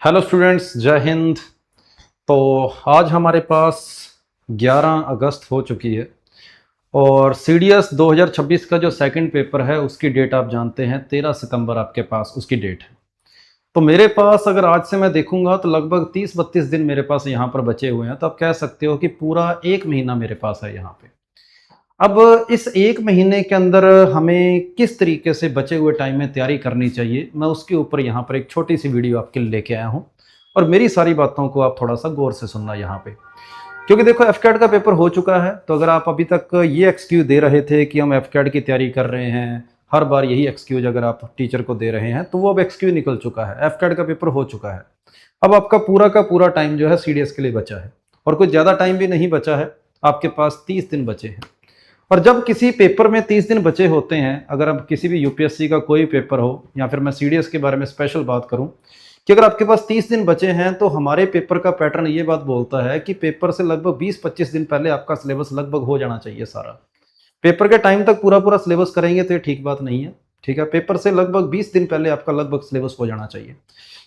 Hello students, जय हिंद। तो आज हमारे पास 11 अगस्त हो चुकी है और CDS 2026 का जो सेकंड पेपर है उसकी डेट आप जानते हैं 13 सितंबर आपके पास उसकी डेट है। तो मेरे पास अगर आज से मैं देखूंगा तो लगभग 30-32 दिन मेरे पास यहाँ पर बचे हुए हैं। तो आप कह सकते हो कि पूरा एक महीना मेरे पास है यहाँ पे। अब इस एक महीने के अंदर हमें किस तरीके से बचे हुए टाइम में तैयारी करनी चाहिए, मैं उसके ऊपर यहाँ पर एक छोटी सी वीडियो आपके लिए लेके आया हूँ। और मेरी सारी बातों को आप थोड़ा सा गौर से सुनना यहाँ पे, क्योंकि देखो एफकैट का पेपर हो चुका है। तो अगर आप अभी तक ये एक्सक्यूज दे रहे थे कि हम एफकैट की तैयारी कर रहे हैं, हर बार यही एक्सक्यूज अगर आप टीचर को दे रहे हैं, तो वो अब एक्सक्यूज निकल चुका है। एफकैट का पेपर हो चुका है। अब आपका पूरा का पूरा टाइम जो है CDS के लिए बचा है, और कुछ ज़्यादा टाइम भी नहीं बचा है। आपके पास 30 दिन बचे हैं। और जब किसी पेपर में 30 दिन बचे होते हैं, अगर अब किसी भी UPSC का कोई पेपर हो, या फिर मैं CDS के बारे में स्पेशल बात करूं कि अगर आपके पास 30 दिन बचे हैं, तो हमारे पेपर का पैटर्न ये बात बोलता है कि पेपर से लगभग 20-25 दिन पहले आपका सिलेबस लगभग हो जाना चाहिए सारा। पेपर के टाइम तक पूरा पूरा सिलेबस करेंगे तो ये ठीक बात नहीं है। ठीक है, पेपर से लगभग 20 दिन पहले आपका लगभग सिलेबस हो जाना चाहिए,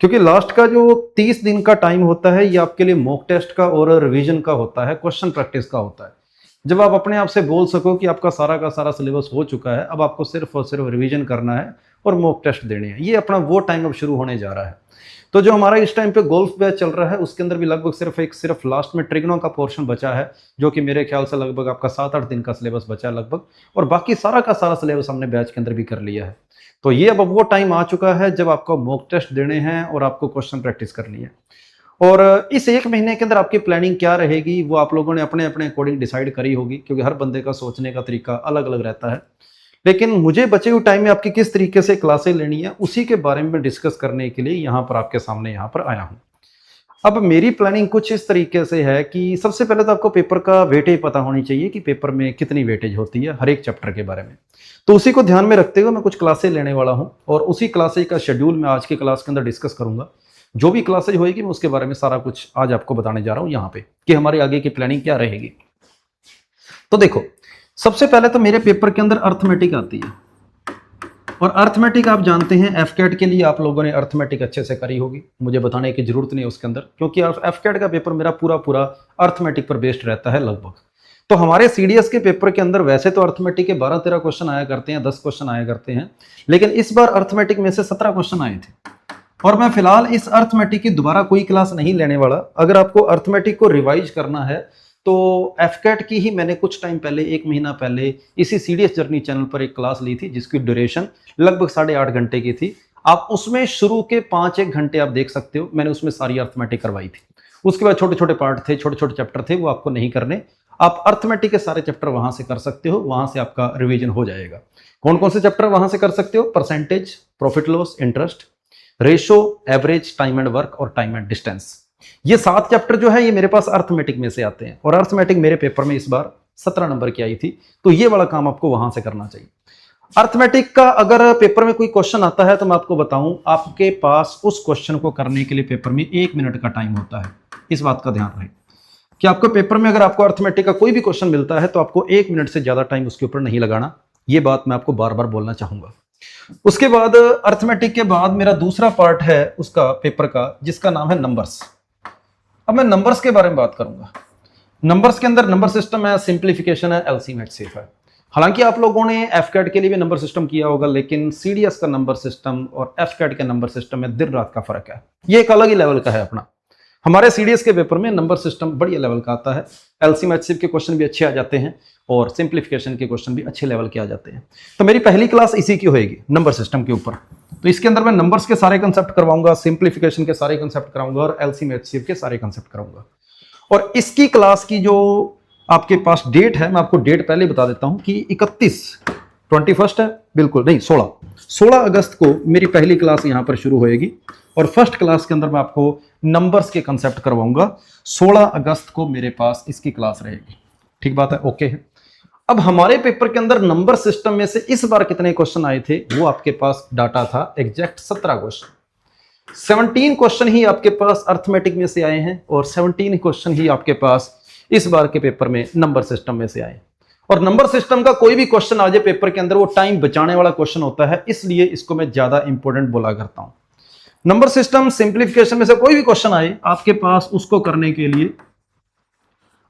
क्योंकि लास्ट का जो 30 दिन का टाइम होता है ये आपके लिए मॉक टेस्ट का और रिवीजन का होता है, क्वेश्चन प्रैक्टिस का होता है। जब आप अपने आप से बोल सको कि आपका सारा का सारा सिलेबस हो चुका है, अब आपको सिर्फ और सिर्फ रिवीजन करना है और मॉक टेस्ट देने हैं, ये अपना वो टाइम अब शुरू होने जा रहा है। तो जो हमारा इस टाइम पे गोल्फ बैच चल रहा है, उसके अंदर भी लगभग सिर्फ लास्ट में ट्रिग्नो का पोर्शन बचा है, जो कि मेरे ख्याल से लगभग आपका 7-8 दिन का सिलेबस बचा है लगभग, और बाकी सारा का सारा सिलेबस हमने बैच के अंदर भी कर लिया है। तो ये अब वो टाइम आ चुका है जब आपको मॉक टेस्ट देने हैं और आपको क्वेश्चन प्रैक्टिस करनी है। और इस एक महीने के अंदर आपकी प्लानिंग क्या रहेगी वो आप लोगों ने अपने अपने अकॉर्डिंग डिसाइड करी होगी, क्योंकि हर बंदे का सोचने का तरीका अलग अलग रहता है। लेकिन मुझे बचे हुए टाइम में आपकी किस तरीके से क्लासें लेनी है उसी के बारे में डिस्कस करने के लिए यहाँ पर आपके सामने यहाँ पर आया हूँ। अब मेरी प्लानिंग कुछ इस तरीके से है कि सबसे पहले तो आपको पेपर का वेटेज पता होनी चाहिए कि पेपर में कितनी वेटेज होती है हर एक चैप्टर के बारे में। तो उसी को ध्यान में रखते हुए मैं कुछ क्लासेज लेने वाला हूँ, और उसी क्लासेज का शेड्यूल मैं आज की क्लास के अंदर डिस्कस करूंगा। जो भी क्लासेज होएगी मैं उसके बारे में सारा कुछ आज आपको बताने जा रहा हूं यहाँ पे कि हमारी आगे की प्लानिंग क्या रहेगी। तो देखो, सबसे पहले तो मेरे पेपर के अंदर अर्थमेटिक आती है, और अर्थमेटिक आप जानते हैं एफकैट के लिए आप लोगों ने अर्थमेटिक अच्छे से करी होगी, मुझे बताने की जरूरत नहीं है उसके अंदर, क्योंकि एफकैट का पेपर मेरा पूरा पूरा अर्थमेटिक पर बेस्ड रहता है लगभग। तो हमारे CDS के पेपर के अंदर वैसे तो अर्थमेटिक के 12-13 क्वेश्चन आया करते हैं, 10 क्वेश्चन आया करते हैं, लेकिन इस बार अर्थमेटिक में से 17 क्वेश्चन आए थे। और मैं फिलहाल इस अर्थमेटिक की दोबारा कोई क्लास नहीं लेने वाला। अगर आपको अर्थमेटिक को रिवाइज करना है तो एफकैट की ही मैंने कुछ टाइम पहले, एक महीना पहले, इसी CDS जर्नी चैनल पर एक क्लास ली थी जिसकी ड्यूरेशन लगभग 8.5 घंटे की थी। आप उसमें शुरू के 5-1 घंटे आप देख सकते हो, मैंने उसमें सारी अर्थमेटिक करवाई थी। उसके बाद छोटे छोटे पार्ट थे, छोटे छोटे चैप्टर थे, वो आपको नहीं करने। आप अर्थमेटिक के सारे चैप्टर वहां से कर सकते हो, वहां से आपका रिविजन हो जाएगा। कौन कौन से चैप्टर वहां से कर सकते हो? Percentage, profit loss, interest, ratio, average, time and work और टाइम एंड डिस्टेंस। ये 7 चैप्टर जो है ये मेरे पास अर्थमेटिक में से आते हैं, और अर्थमेटिक मेरे पेपर में इस बार 17 नंबर की आई थी। तो ये वाला काम आपको वहां से करना चाहिए। अर्थमेटिक का अगर पेपर में कोई क्वेश्चन आता है तो मैं आपको बताऊं, आपके पास उस क्वेश्चन को करने के लिए पेपर में 1 मिनट का टाइम होता है। इस बात का ध्यान रहे कि आपको पेपर में अगर आपको अर्थमेटिक का कोई भी क्वेश्चन मिलता है तो आपको 1 मिनट से ज्यादा टाइम उसके ऊपर नहीं लगाना। ये बात मैं आपको बार बार बोलना चाहूंगा। उसके बाद अर्थमेटिक के बाद मेरा दूसरा पार्ट है उसका पेपर का, जिसका नाम है नंबर्स। अब मैं नंबर्स के बारे में बात करूंगा। नंबर्स के अंदर नंबर सिस्टम है, सिंप्लीफिकेशन है, LCM HCF है। हालांकि आप लोगों ने एफकैट के लिए भी नंबर सिस्टम किया होगा, लेकिन CDS का नंबर सिस्टम और एफकैट के नंबर सिस्टम में दिन रात का फर्क है। ये एक अलग ही लेवल का है अपना। हमारे CDS के पेपर में नंबर सिस्टम बढ़िया लेवल का आता है, LCM HCF के क्वेश्चन भी अच्छे आ जाते हैं, और सिंप्लीफिकेशन के क्वेश्चन भी अच्छे लेवल के आ जाते हैं। तो मेरी पहली क्लास इसी की होएगी, नंबर सिस्टम के ऊपर। तो इसके अंदर मैं नंबर्स के सारे कंसेप्ट करवाऊंगा, सिंप्लीफिकेशन के सारे कंसेप्ट कराऊंगा, और LCM HCF के सारे कंसेप्ट कराऊंगा। और इसकी क्लास की जो आपके पास डेट है, मैं आपको डेट पहले बता देता हूं कि 21 है, बिल्कुल नहीं, 16 अगस्त को मेरी पहली क्लास यहां पर शुरू होएगी, और फर्स्ट क्लास के अंदर मैं आपको नंबर्स के कंसेप्ट करवाऊंगा। 16 अगस्त को मेरे पास इसकी क्लास रहेगी। ठीक बात है? ओके है। अब हमारे पेपर के अंदर नंबर सिस्टम में से इस बार कितने क्वेश्चन आए थे वो आपके पास डाटा था एग्जैक्ट 17 क्वेश्चन। 17 क्वेश्चन ही आपके पास अर्थमेटिक में से आए हैं, और 17 क्वेश्चन ही आपके पास इस बार के पेपर में नंबर सिस्टम में से आए। और नंबर सिस्टम का कोई भी क्वेश्चन आ जाए पेपर के अंदर, वो टाइम बचाने वाला क्वेश्चन होता है, इसलिए इसको मैं ज्यादा इंपॉर्टेंट बोला करता हूं। नंबर सिस्टम सिंप्लीफिकेशन में से कोई भी क्वेश्चन आए आपके पास, उसको करने के लिए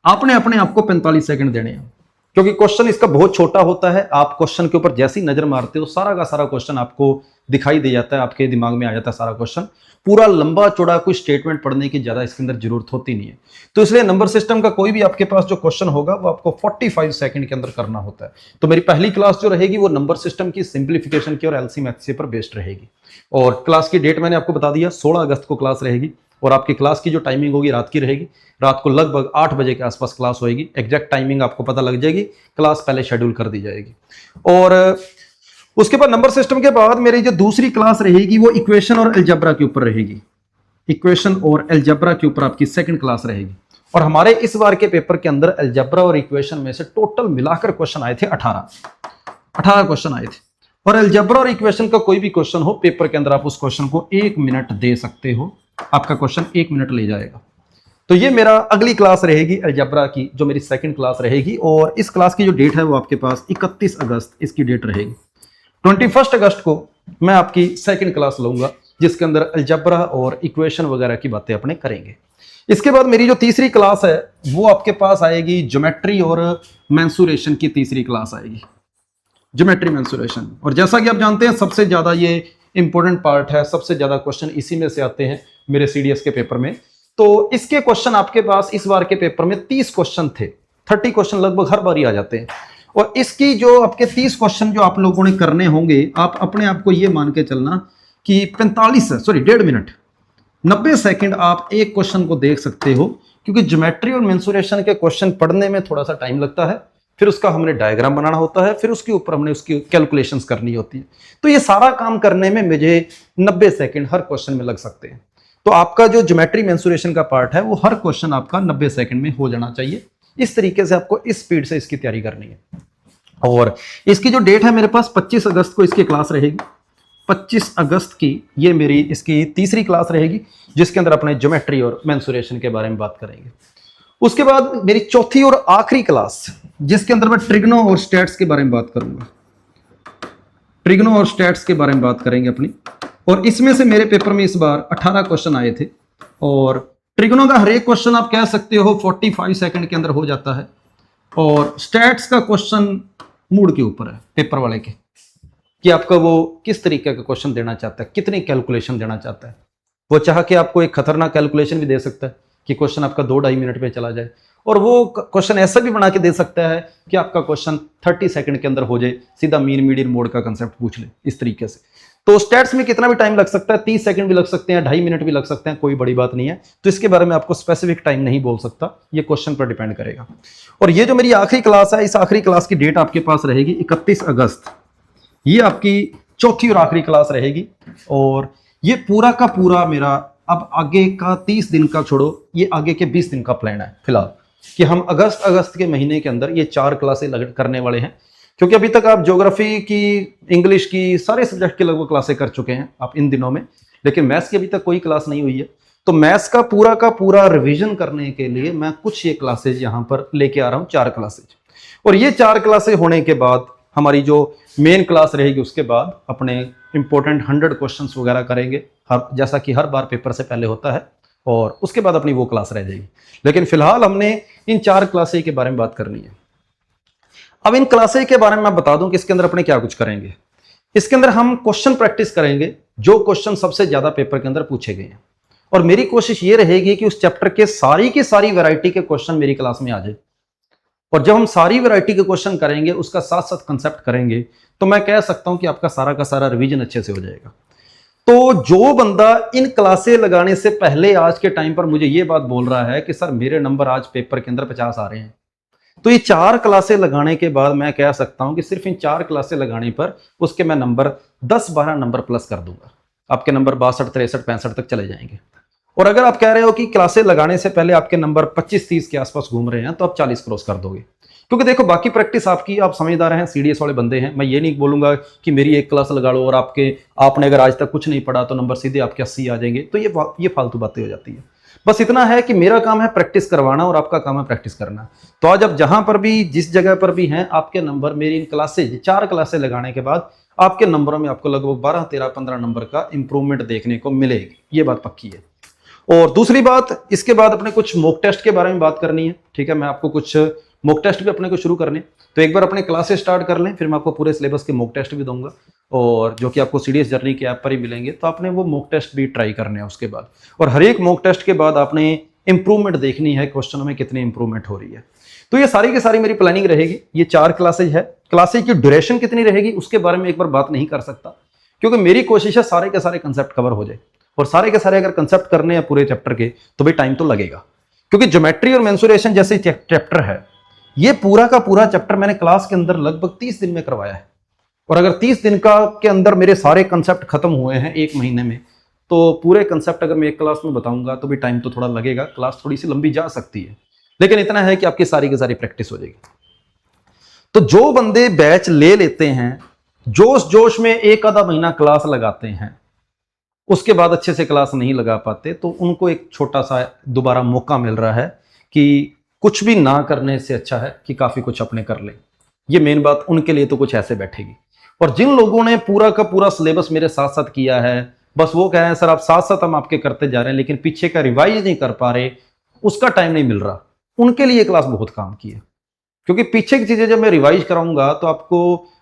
आपने अपने आप को 45 सेकंड देने हैं, क्योंकि क्वेश्चन इसका बहुत छोटा होता है। आप क्वेश्चन के ऊपर जैसी नजर मारते हो सारा का सारा क्वेश्चन आपको दिखाई दे जाता है, आपके दिमाग में आ जाता है सारा क्वेश्चन। पूरा लंबा चौड़ा कोई स्टेटमेंट पढ़ने की ज्यादा इसके अंदर जरूरत होती नहीं है। तो इसलिए नंबर सिस्टम का कोई भी आपके पास जो क्वेश्चन होगा वो आपको 45 सेकंड के अंदर करना होता है। तो मेरी पहली क्लास जो रहेगी वो नंबर सिस्टम की सिंप्लीफिकेशन की और एलसीएम एचसीएफ पर बेस्ड रहेगी। और क्लास की डेट मैंने आपको बता दिया, 16 अगस्त को क्लास रहेगी। और आपकी क्लास की जो टाइमिंग होगी रात की रहेगी, रात को लगभग 8 बजे के आसपास क्लास होगी। एग्जैक्ट टाइमिंग आपको पता लग जाएगी, क्लास पहले शेड्यूल कर दी जाएगी। और उसके बाद नंबर सिस्टम के बाद मेरी जो दूसरी क्लास रहेगी वो इक्वेशन और अलजेब्रा के ऊपर रहेगी। इक्वेशन और अलजेब्रा के ऊपर आपकी सेकंड क्लास रहेगी। और हमारे इस बार के पेपर के अंदर अलजेब्रा और इक्वेशन में से टोटल मिलाकर क्वेश्चन आए थे 18 क्वेश्चन आए थे। और अलजेब्रा और इक्वेशन का कोई भी क्वेश्चन हो पेपर के अंदर, आप उस क्वेश्चन को 1 मिनट दे सकते हो, आपका क्वेश्चन 1 मिनट ले जाएगा। तो ये मेरा अगली क्लास रहेगी अलजेब्रा की, जो मेरी सेकंड क्लास रहेगी। और इस क्लास की जो डेट है वो आपके पास 31 अगस्त इसकी डेट रहेगी। 21 अगस्त को मैं आपकी सेकंड क्लास लूंगा, जिसके अंदर अलजेब्रा और इक्वेशन वगैरह की बातें अपने करेंगे। इसके बाद मेरी जो तीसरी क्लास है वो आपके पास आएगी ज्योमेट्री और मेंसुरेशन की तीसरी क्लास आएगी, ज्योमेट्री मेंसुरेशन। और जैसा कि आप जानते हैं सबसे ज्यादा ये इंपॉर्टेंट पार्ट है, सबसे ज्यादा क्वेश्चन इसी में से आते हैं मेरे सीडीएस के पेपर में। तो इसके क्वेश्चन आपके पास इस बार के पेपर में 30 क्वेश्चन थे, 30 क्वेश्चन लगभग हर बार ही आ जाते हैं। और इसकी जो आपके 30 क्वेश्चन जो आप लोगों ने करने होंगे, आप अपने आप को ये मान के चलना कि 1.5 मिनट 90 सेकंड आप एक क्वेश्चन को देख सकते हो, क्योंकि ज्योमेट्री और मेंसुरेशन के क्वेश्चन पढ़ने में थोड़ा सा टाइम लगता है। फिर उसका हमने डायग्राम बनाना होता है, फिर उसके ऊपर हमने उसकी कैलकुलेशंस करनी होती है। तो ये सारा काम करने में मुझे 90 सेकंड हर क्वेश्चन में लग सकते हैं। तो आपका जो ज्योमेट्री मेंसुरेशन का पार्ट है वो हर क्वेश्चन आपका 90 सेकंड में हो जाना चाहिए। इस तरीके से आपको इस स्पीड से इसकी तैयारी करनी है। और इसकी जो डेट है मेरे पास 25 अगस्त को इसकी क्लास रहेगी। 25 अगस्त की ये मेरी इसकी तीसरी क्लास रहेगी, जिसके अंदर अपने ज्योमेट्री और मेंसुरेशन के बारे में बात करेंगे। उसके बाद मेरी चौथी और आखिरी क्लास, जिसके अंदर मैं ट्रिग्नो और स्टैट्स के बारे में बात करूंगा। ट्रिग्नो और स्टैट्स के बारे में बात करेंगे अपनी। और इसमें से मेरे पेपर में इस बार 18 क्वेश्चन आए थे। और ट्रिग्नो का हर एक क्वेश्चन आप कह सकते हो 45 सेकंड के अंदर हो जाता है। और स्टैट्स का क्वेश्चन मूड के ऊपर है पेपर वाले के, कि आपका वो किस तरीके का क्वेश्चन देना चाहता है, कितनी कैलकुलेशन देना चाहता है। वो चाह के आपको एक खतरनाक कैलकुलेशन भी दे सकता है कि क्वेश्चन आपका 2-2.5 मिनट में चला जाए। और वो क्वेश्चन ऐसा भी बना के दे सकता है कि आपका क्वेश्चन 30 सेकंड के अंदर हो जाए, सीधा मीन मीडियन मोड का कंसेप्ट पूछ ले इस तरीके से। तो स्टैट्स में कितना भी टाइम लग सकता है, 30 सेकंड भी लग सकते हैं, 2.5 मिनट भी लग सकते हैं, कोई बड़ी बात नहीं है। तो इसके बारे में आपको स्पेसिफिक टाइम नहीं बोल सकता, ये क्वेश्चन पर डिपेंड करेगा। और ये जो मेरी आखिरी क्लास है, इस आखिरी क्लास की डेट आपके पास रहेगी 31 अगस्त। ये आपकी चौथी और आखिरी क्लास रहेगी। और ये पूरा का पूरा मेरा अब आगे का 30 दिन का छोड़ो, ये आगे के 20 दिन का प्लान है फिलहाल, कि हम अगस्त के महीने के अंदर ये 4 क्लासें करने वाले हैं। क्योंकि अभी तक आप ज्योग्राफी की, इंग्लिश की, सारे सब्जेक्ट की लगभग क्लासें कर चुके हैं आप इन दिनों में, लेकिन मैथ्स की अभी तक कोई क्लास नहीं हुई है। तो मैथ्स का पूरा रिवीजन करने के लिए मैं कुछ ये क्लासेज यहाँ पर लेके आ रहा हूँ, 4 क्लासेज। और ये 4 क्लासें होने के बाद हमारी जो मेन क्लास रहेगी, उसके बाद अपने इंपॉर्टेंट 100 क्वेश्चंस वगैरह करेंगे, जैसा कि हर बार पेपर से पहले होता है। और उसके बाद अपनी वो क्लास रह जाएगी। लेकिन फिलहाल हमने इन 4 क्लासें के बारे में बात करनी है। अब इन क्लासें के बारे में मैं बता दूं कि इसके अंदर अपने क्या कुछ करेंगे। इसके अंदर हम क्वेश्चन प्रैक्टिस करेंगे, जो क्वेश्चन सबसे ज्यादा पेपर के अंदर पूछे गए हैं। और मेरी कोशिश ये रहेगी कि उस चैप्टर के सारी की सारी वैरायटी के क्वेश्चन मेरी क्लास में आ जाए। और जब हम सारी वैरायटी के क्वेश्चन करेंगे, उसका साथ साथ कंसेप्ट करेंगे, तो मैं कह सकता हूं कि आपका सारा का सारा रिवीजन अच्छे से हो जाएगा। तो जो बंदा इन क्लासें लगाने से पहले आज के टाइम पर मुझे ये बात बोल रहा है कि सर मेरे नंबर आज पेपर के अंदर 50 आ रहे हैं, तो ये 4 क्लासें लगाने के बाद मैं कह सकता हूं कि सिर्फ इन 4 क्लासें लगाने पर उसके मैं नंबर 10-12 नंबर प्लस कर दूंगा। आपके नंबर 62, 63, 65 तक चले जाएंगे। और अगर आप कह रहे हो कि क्लासें लगाने से पहले आपके नंबर 25-30 के आसपास घूम रहे हैं, तो आप 40 क्रॉस कर दोगे। क्योंकि देखो, बाकी प्रैक्टिस आपकी, आप समझदार हैं, सीडीएस वाले बंदे हैं। मैं ये नहीं बोलूंगा कि मेरी एक क्लास लगा लो और आपने अगर आज तक कुछ नहीं पढ़ा तो नंबर सीधे आपके 80 आ जाएंगे, तो ये फालतू बातें हो जाती है। बस इतना है कि मेरा काम है प्रैक्टिस करवाना और आपका काम है प्रैक्टिस करना। तो आज आप जहां पर भी, जिस जगह पर भी हैं, आपके नंबर मेरी इन क्लासेज 4 क्लासें लगाने के बाद आपके नंबरों में आपको लगभग 12, 13, 15 नंबर का इंप्रूवमेंट देखने को मिलेगी, ये बात पक्की है। और दूसरी बात, इसके बाद अपने कुछ मॉक टेस्ट के बारे में बात करनी है, ठीक है। मैं आपको कुछ मॉक टेस्ट भी अपने को शुरू करने, तो एक बार अपने क्लासेस स्टार्ट कर लें, फिर मैं आपको पूरे सिलेबस के मॉक टेस्ट भी दूंगा, और जो कि आपको सीडीएस जर्नी के ऐप पर ही मिलेंगे, तो आपने वो मॉक टेस्ट भी ट्राई करने हैं उसके बाद। और हर एक मॉक टेस्ट के बाद आपने इंप्रूवमेंट देखनी है, क्वेश्चनों में कितनी इंप्रूवमेंट हो रही है। तो ये सारी की सारी मेरी प्लानिंग रहेगी। ये 4 क्लासेज है। क्लासेज की ड्यूरेशन कितनी रहेगी उसके बारे में एक बार बात नहीं कर सकता, क्योंकि मेरी कोशिश है सारे के सारे कंसेप्ट कवर हो जाए, और सारे के सारे अगर कंसेप्ट करने हैं पूरे चैप्टर के तो भी टाइम तो लगेगा, क्योंकि ज्योमेट्री और मेंसुरेशन जैसे चैप्टर है, ये पूरा का पूरा चैप्टर मैंने क्लास के अंदर लगभग 30 दिन में करवाया है। और अगर 30 दिन का के अंदर मेरे सारे कंसेप्ट खत्म हुए हैं 1 महीने में, तो पूरे कंसेप्ट अगर मैं एक क्लास में बताऊंगा तो भी टाइम तो थोड़ा लगेगा, क्लास थोड़ी सी लंबी जा सकती है, लेकिन इतना है कि आपकी सारी की सारी प्रैक्टिस हो जाएगी। तो जो बंदे बैच ले लेते हैं, जोश जोश में 1 आधा महीना क्लास लगाते हैं, उसके बाद अच्छे से क्लास नहीं लगा पाते, तो उनको एक छोटा सा दोबारा मौका मिल रहा है कि कुछ भी ना करने से अच्छा है कि काफी कुछ अपने कर लें। ये मेन बात उनके लिए तो कुछ ऐसे बैठेगी। और जिन लोगों ने पूरा का पूरा सिलेबस मेरे साथ साथ किया है, बस वो कह रहे हैं सर आप साथ साथ हम आपके करते जा रहे हैं लेकिन पीछे का रिवाइज नहीं कर पा रहे, उसका टाइम नहीं मिल रहा, उनके लिए क्लास बहुत काम की है। क्योंकि पीछे की चीजें जब मैं रिवाइज कराऊंगा तो आपको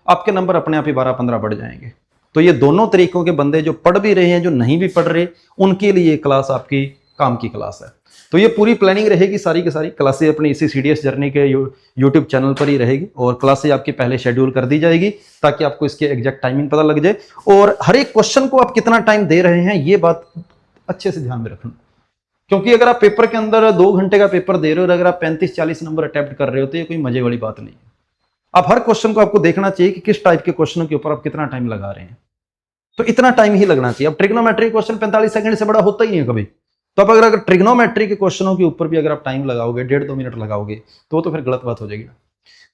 आपके नंबर अपने आप ही 12-15 बढ़ जाएंगे। तो ये दोनों तरीकों के बंदे, जो पढ़ भी रहे हैं, जो नहीं भी पढ़ रहे, उनके लिए ये क्लास आपकी काम की क्लास है। तो ये पूरी प्लानिंग रहेगी, सारी की सारी क्लासेस अपनी इसी सीडीएस जर्नी के यूट्यूब चैनल पर ही रहेगी, और क्लासेस आपकी पहले शेड्यूल कर दी जाएगी ताकि आपको इसके एग्जैक्ट टाइमिंग पता लग जाए, और हर एक क्वेश्चन को आप कितना टाइम दे रहे हैं ये बात अच्छे से ध्यान में रखना। क्योंकि अगर आप पेपर के अंदर 2 घंटे का पेपर दे रहे हो और अगर आप 35-40 नंबर अटेम्प्ट कर रहे हो तो ये कोई मजे वाली बात नहीं है। आप हर क्वेश्चन को आपको देखना चाहिए कि किस टाइप के क्वेश्चनों के ऊपर आप कितना टाइम लगा रहे हैं, तो इतना टाइम ही लगना चाहिए। अब ट्रिग्नोमेट्री क्वेश्चन 45 सेकंड से बड़ा होता ही नहीं है कभी, तो अब अगर ट्रिग्नोमेट्री के क्वेश्चनों के ऊपर भी अगर आप टाइम लगाओगे, 1.5-2 मिनट लगाओगे, तो वो तो फिर गलत बात हो जाएगी ना।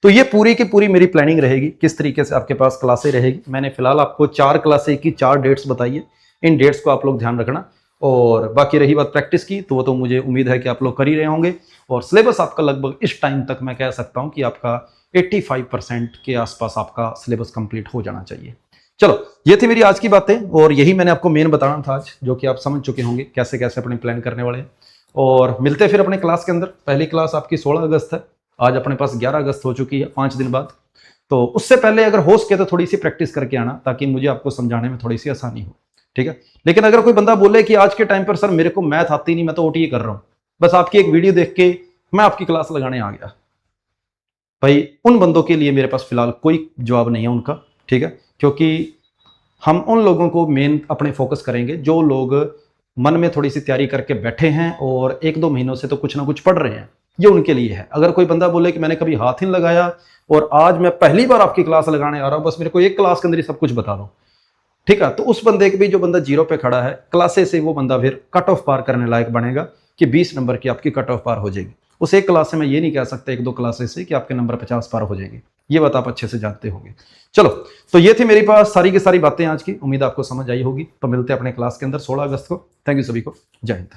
तो ये पूरी की पूरी मेरी प्लानिंग रहेगी, किस तरीके से आपके पास क्लासें रहेगी। मैंने फिलहाल आपको 4 क्लासें की 4 डेट्स बताई है, इन डेट्स को आप लोग ध्यान रखना। और बाकी रही बात प्रैक्टिस की, तो वो तो मुझे उम्मीद है कि आप लोग कर ही रहे होंगे, और सिलेबस आपका लगभग इस टाइम तक मैं कह सकता हूं कि आपका 85% के आसपास आपका सिलेबस कंप्लीट हो जाना चाहिए। चलो, ये थी मेरी आज की बातें, और यही मैंने आपको मेन बताना था आज, जो कि आप समझ चुके होंगे कैसे कैसे अपने प्लान करने वाले हैं। और मिलते हैं फिर अपने क्लास के अंदर। पहली क्लास आपकी 16 अगस्त है, आज अपने पास 11 अगस्त हो चुकी है, 5 दिन बाद। तो उससे पहले अगर हो सके तो थोड़ी सी प्रैक्टिस करके आना, ताकि मुझे आपको समझाने में थोड़ी सी आसानी हो, ठीक है। लेकिन अगर कोई बंदा बोले कि आज के टाइम पर सर मेरे को मैथ आती नहीं, मैं तो ओटीई कर रहा हूं, बस आपकी एक वीडियो देख के मैं आपकी क्लास लगाने आ गया, भाई उन बंदों के लिए मेरे पास फिलहाल कोई जवाब नहीं है उनका, ठीक है। क्योंकि हम उन लोगों को मेन अपने फोकस करेंगे जो लोग मन में थोड़ी सी तैयारी करके बैठे हैं और 1-2 महीनों से तो कुछ ना कुछ पढ़ रहे हैं, ये उनके लिए है। अगर कोई बंदा बोले कि मैंने कभी हाथ ही नहीं लगाया और आज मैं पहली बार आपकी क्लास लगाने आ रहा हूं, बस मेरे को एक क्लास के अंदर ही सब कुछ बता दो, ठीक है, तो उस बंदे के भी, जो बंदा 0 पे खड़ा है क्लासेस से, वो बंदा फिर कट ऑफ पार करने लायक बनेगा कि 20 नंबर की आपकी कट ऑफ पार हो जाएगी। उस एक क्लास से मैं ये नहीं कह सकता 1-2 क्लासेस से कि आपके नंबर 50 पार हो जाएंगे, ये बात आप अच्छे से जानते होंगे। चलो, तो ये थी मेरे पास सारी की सारी बातें आज की, उम्मीद आपको समझ आई होगी। तो मिलते हैं अपने क्लास के अंदर 16 अगस्त को। थैंक यू सभी को, जय हिंद।